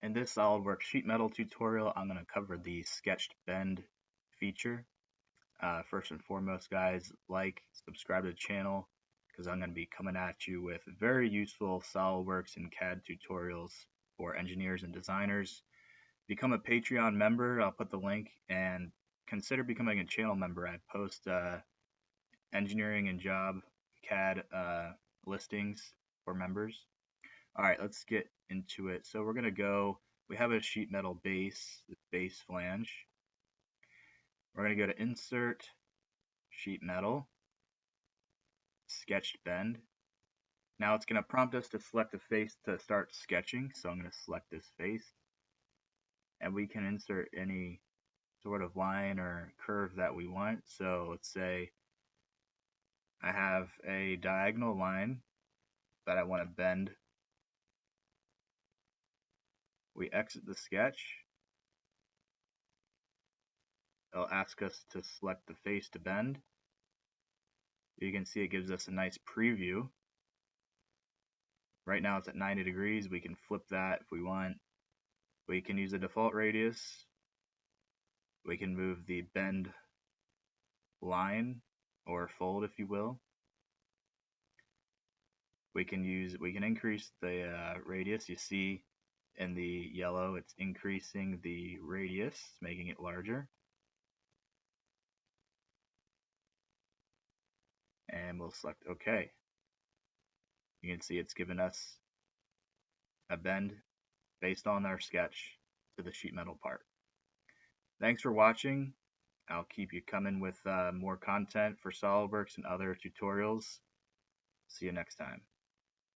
In this SolidWorks sheet metal tutorial, I'm going to cover the sketched bend feature. First and foremost, guys, subscribe to the channel because I'm going to be coming at you with very useful SolidWorks and CAD tutorials for engineers and designers. Become a Patreon member. I'll put the link, and consider becoming a channel member. I post engineering and job CAD listings for members. All right, let's get into it. So we're going to we have a sheet metal base, the base flange. We're going to go to Insert, Sheet Metal, Sketched Bend. Now it's going to prompt us to select a face to start sketching. So I'm going to select this face. And we can insert any sort of line or curve that we want. So let's say I have a diagonal line that I want to bend. We exit the sketch. It'll ask us to select the face to bend. You can see it gives us a nice preview. Right now it's at 90 degrees. We can flip that if we want. We can use the default radius. We can move the bend line or fold, if you will. We can increase the radius. You see in the yellow it's increasing the radius, making it larger. And we'll select OK. You can see it's given us a bend based on our sketch to the sheet metal part. Thanks for watching. I'll keep you coming with more content for SolidWorks and other tutorials. See you next time.